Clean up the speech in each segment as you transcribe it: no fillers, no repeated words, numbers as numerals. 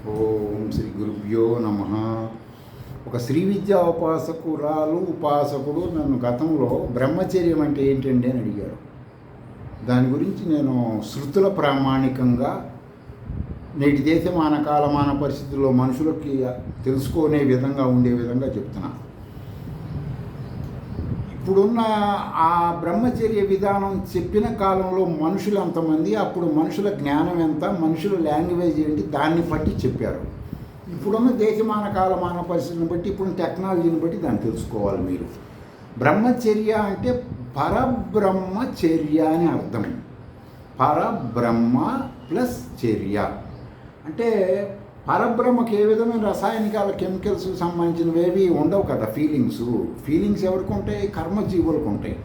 ఓం శ్రీ గురుభ్యో నమ. ఒక శ్రీ విద్యా ఉపాసకుడు నన్ను గతంలో బ్రహ్మచర్యం అంటే ఏంటండి అని అడిగారు. దాని గురించి నేను శృతుల ప్రామాణికంగా నేటి దేశమాన కాలమాన పరిస్థితుల్లో మనుషులకి తెలుసుకునే విధంగా ఉండే విధంగా చెప్తున్నా. ఇప్పుడున్న ఆ బ్రహ్మచర్య విధానం చెప్పిన కాలంలో మనుషులు ఎంతమంది, అప్పుడు మనుషుల జ్ఞానం ఎంత, మనుషుల లాంగ్వేజ్ ఏంటి, దాన్ని బట్టి చెప్పారు. ఇప్పుడున్న దేశమాన కాలమాన పరిస్థితిని బట్టి, ఇప్పుడున్న టెక్నాలజీని బట్టి దాన్ని తెలుసుకోవాలి మీరు. బ్రహ్మచర్య అంటే పరబ్రహ్మచర్య అని అర్థం. పరబ్రహ్మ ప్లస్ చర్య అంటే పరబ్రహ్మకి ఏ విధమైన రసాయనికాల కెమికల్స్ సంబంధించినవి ఉండవు కదా. ఫీలింగ్స్ ఎవరికి ఉంటాయి? కర్మజీవులకు ఉంటాయి.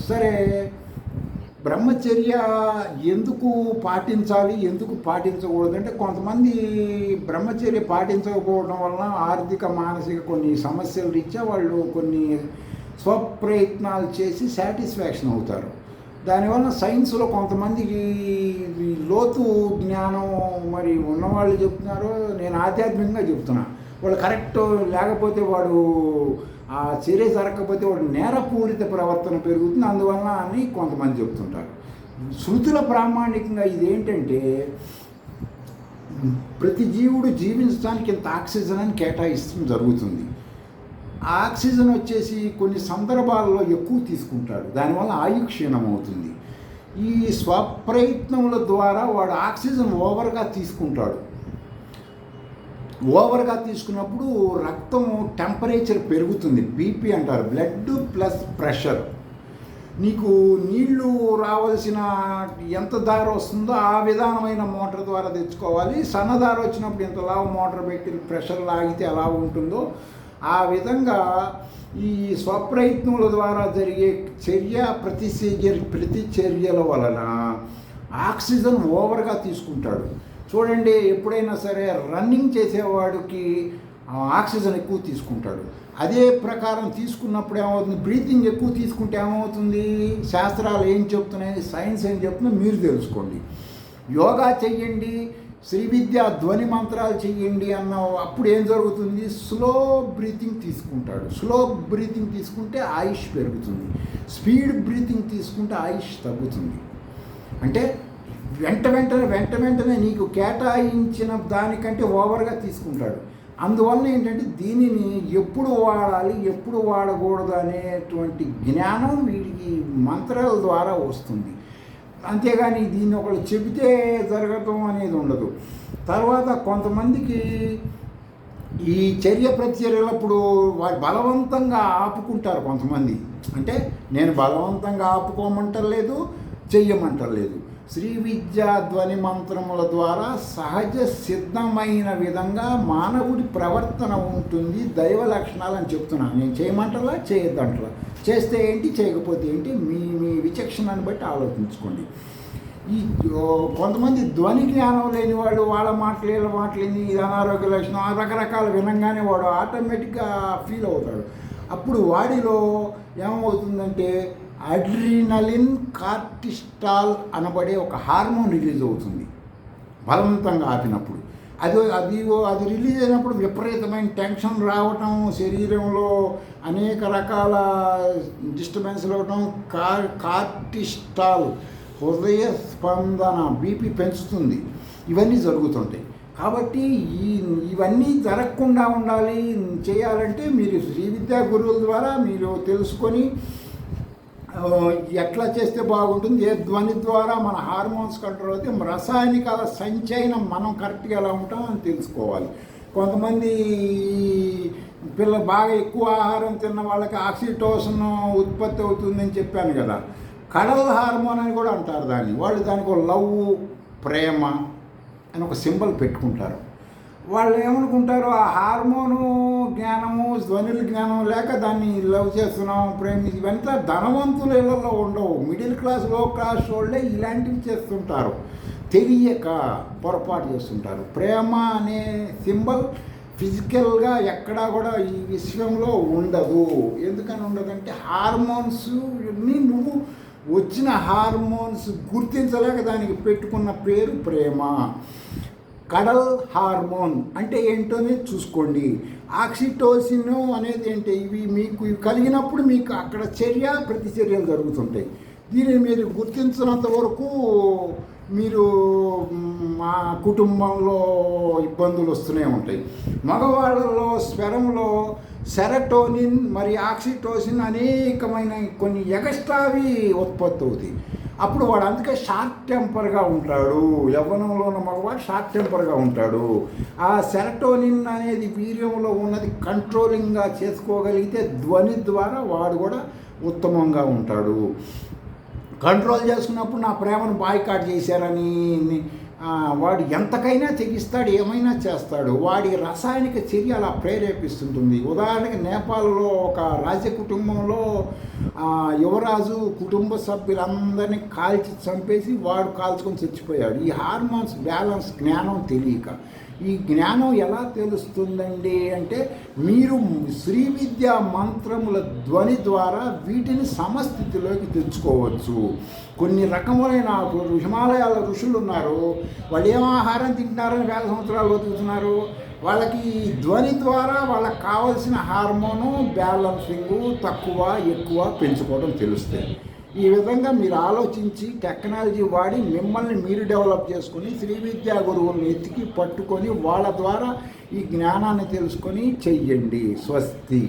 సరే, బ్రహ్మచర్య ఎందుకు పాటించాలి, ఎందుకు పాటించకూడదు అంటే, కొంతమంది బ్రహ్మచర్య పాటించకపోవడం వలన ఆర్థిక మానసిక కొన్ని సమస్యలు రీత్యా వాళ్ళు కొన్ని స్వప్రయత్నాలు చేసి సాటిస్ఫాక్షన్ అవుతారు. దానివల్ల సైన్స్లో కొంతమందికి లోతు జ్ఞానం మరి ఉన్నవాళ్ళు చెప్తున్నారు, నేను ఆధ్యాత్మికంగా చెప్తున్నా. వాళ్ళు కరెక్ట్ లేకపోతే వాడు ఆ చర్య జరగకపోతే వాడు నేరపూరిత ప్రవర్తన పెరుగుతుంది, అందువలన అని కొంతమంది చెప్తుంటారు. శృతుల ప్రామాణికంగా ఇదేంటంటే, ప్రతి జీవుడు జీవించడానికి ఇంత ఆక్సిజన్ అని కేటాయిస్తూ జరుగుతుంది. ఆ ఆక్సిజన్ వచ్చేసి కొన్ని సందర్భాల్లో ఎక్కువ తీసుకుంటాడు, దానివల్ల ఆయుష్ క్షీణం అవుతుంది. ఈ స్వప్రయత్నముల ద్వారా వాడు ఆక్సిజన్ ఓవర్గా తీసుకుంటాడు. ఓవర్గా తీసుకున్నప్పుడు రక్తం టెంపరేచర్ పెరుగుతుంది, బీపీ అంటారు, బ్లడ్ ప్లస్ ప్రెషర్. నీకు నీళ్లు రావాల్సిన ఎంత దారి వస్తుందో ఆ విధానమైన మోటార్ ద్వారా తెచ్చుకోవాలి. సన్నదారి వచ్చినప్పుడు ఎంత లావు మోటార్ పెట్టి ప్రెషర్ లాగితే ఎలా ఉంటుందో ఆ విధంగా ఈ స్వప్రయత్నముల ద్వారా జరిగే ప్రతిచర్యల వలన ఆక్సిజన్ ఓవర్గా తీసుకుంటాడు. చూడండి, ఎప్పుడైనా సరే రన్నింగ్ చేసేవాడికి ఆక్సిజన్ ఎక్కువ తీసుకుంటాడు. అదే ప్రకారం తీసుకున్నప్పుడు ఏమవుతుంది, బ్రీతింగ్ ఎక్కువ తీసుకుంటే ఏమవుతుంది, శాస్త్రాలు ఏం చెప్తున్నాయి, సైన్స్ ఏం చెప్తున్నాయి మీరు తెలుసుకోండి. యోగా చెయ్యండి, శ్రీ విద్య ధ్వని మంత్రాలు చెయ్యండి అప్పుడు ఏం జరుగుతుంది, స్లో బ్రీతింగ్ తీసుకుంటాడు. స్లో బ్రీతింగ్ తీసుకుంటే ఆయుష్ పెరుగుతుంది, స్పీడ్ బ్రీతింగ్ తీసుకుంటే ఆయుష్ తగ్గుతుంది. అంటే వెంటనే నీకు కేటాయించిన దానికంటే ఓవర్గా తీసుకుంటాడు. అందువలన ఏంటంటే, దీనిని ఎప్పుడు వాడాలి ఎప్పుడు వాడకూడదు అనేటువంటి జ్ఞానం వీడికి మంత్రాల ద్వారా వస్తుంది. అంతేగాని దీన్ని ఒకళ్ళు చెబితే జరగటం అనేది ఉండదు. తర్వాత కొంతమందికి ఈ చర్య ప్రతిచర్యలప్పుడు వారు బలవంతంగా ఆపుకుంటారు. కొంతమంది అంటే నేను బలవంతంగా ఆపుకోమంటలేదు, చెయ్యమంటలేదు. శ్రీ విద్యా ధ్వని మంత్రముల ద్వారా సహజ సిద్ధమైన విధంగా మానవుడి ప్రవర్తన ఉంటుంది, దైవ లక్షణాలు అని చెప్తున్నాను. నేను చేయమంటలా, చేయొద్దంటలా. చేస్తే ఏంటి, చేయకపోతే ఏంటి, మీ మీ విచక్షణను బట్టి ఆలోచించుకోండి. ఈ కొంతమంది ధ్వని జ్ఞానం లేని వాళ్ళు వాళ్ళ మాటలేని ఇది అనారోగ్య లక్షణం రకరకాల వినంగానే వాడు ఆటోమేటిక్గా ఫీల్ అవుతాడు. అప్పుడు వాడిలో ఏమవుతుందంటే, అడ్రినలిన్ కార్టిస్టాల్ అనబడే ఒక హార్మోన్ రిలీజ్ అవుతుంది బలవంతంగా ఆపినప్పుడు. అది రిలీజ్ అయినప్పుడు విపరీతమైన టెన్షన్ రావటం, శరీరంలో అనేక రకాల డిస్టర్బెన్స్ రావటం, కార్టిస్టాల్ హృదయ స్పందన బీపీ పెంచుతుంది, ఇవన్నీ జరుగుతుంటాయి. కాబట్టి ఇవన్నీ జరగకుండా చేయాలంటే మీరు శ్రీ విద్యా గురువుల ద్వారా మీరు తెలుసుకొని ఎట్లా చేస్తే బాగుంటుంది, ఏ ధ్వని ద్వారా మన హార్మోన్స్ కంట్రోల్ అయితే రసాయనికాల సంచయనం మనం కరెక్ట్గా ఎలా ఉంటాం అని తెలుసుకోవాలి. కొంతమంది బాగా ఎక్కువ ఆహారం తిన్న వాళ్ళకి ఆక్సిటోసిన్ ఉత్పత్తి అవుతుందని చెప్పాను కదా, కడల్ హార్మోన్ అని కూడా అంటారు దాన్ని. వాళ్ళు దానికి ఒక లవ్, ప్రేమ అని ఒక సింబల్ పెట్టుకుంటారు. వాళ్ళు ఏమనుకుంటారు, ఆ హార్మోను జ్ఞానము ధ్వనుల జ్ఞానం లేక దాన్ని లవ్ చేస్తున్నాం, ప్రేమించి, ఇవంతా ధనవంతుల ఇళ్లలో ఉండవు. మిడిల్ క్లాస్, లో క్లాస్ వాళ్ళే ఇలాంటివి చేస్తుంటారు, తెలియక పొరపాటు చేస్తుంటారు. ప్రేమ అనే సింబల్ ఫిజికల్గా ఎక్కడా కూడా ఈ విశ్వంలో ఉండదు. ఎందుకని ఉండదంటే, హార్మోన్స్ నువ్వు వచ్చిన హార్మోన్స్ గుర్తించలేక దానికి పెట్టుకున్న పేరు ప్రేమ. కడల్ హార్మోన్ అంటే ఏంటోనే చూసుకోండి. ఆక్సిటోసిన్ అనేది ఏంటి, ఇవి కలిగినప్పుడు మీకు అక్కడ ప్రతిచర్యలు జరుగుతుంటాయి. దీనిని మీరు గుర్తించినంత వరకు మీరు మా కుటుంబంలో ఇబ్బందులు వస్తూనే ఉంటాయి. మగవాళ్ళలో స్వరంలో సెరటోనిన్ మరి ఆక్సిటోసిన్ అనేకమైన కొన్ని ఎగస్ట్రావి ఉత్పత్తి అవుతాయి. అప్పుడు వాడు అందుకే షార్ట్ టెంపర్గా ఉంటాడు. యవ్వనంలో ఉన్న మగవాడు షార్ట్ టెంపర్గా ఉంటాడు. ఆ సెరటోనిన్ అనేది వీర్యంలో ఉన్నది కంట్రోలింగ్గా చేసుకోగలిగితే ధ్వని ద్వారా వాడు కూడా ఉత్తమంగా ఉంటాడు. కంట్రోల్ చేసుకున్నప్పుడు నా ప్రేమను బాయ్కాట్ చేశారని వాడు ఎంతకైనా తెగిస్తాడు, ఏమైనా చేస్తాడు. వాడి రసాయనిక చర్య అలా ప్రేరేపిస్తుంటుంది. ఉదాహరణకి నేపాల్లో ఒక రాజ్య కుటుంబంలో యువరాజు కుటుంబ సభ్యులందరినీ కాల్చి చంపేసి వాడు కాల్చుకొని చచ్చిపోయాడు. ఈ హార్మోన్స్ బ్యాలెన్స్ జ్ఞానం తెలియక. ఈ జ్ఞానం ఎలా తెలుస్తుందండి అంటే మీరు శ్రీ విద్యా మంత్రముల ధ్వని ద్వారా వీటిని సమస్థితిలోకి తెచ్చుకోవచ్చు. కొన్ని రకములైన హిమాలయాల ఋషులు ఉన్నారు. వాళ్ళు ఏం ఆహారం తింటున్నారని వేల సంవత్సరాలు బతుకుతున్నారు. వాళ్ళకి ధ్వని ద్వారా వాళ్ళకి కావాల్సిన హార్మోను బ్యాలెన్సింగు తక్కువ ఎక్కువ పెంచుకోవడం తెలుస్తాయి. ఈ విధంగా మీరు ఆలోచించి టెక్నాలజీ వాడి మిమ్మల్ని మీరు డెవలప్ చేసుకొని శ్రీ విద్యా గురువులను ఎత్తికి పట్టుకొని వాళ్ళ ద్వారా ఈ జ్ఞానాన్ని తెలుసుకొని చెయ్యండి. స్వస్తి.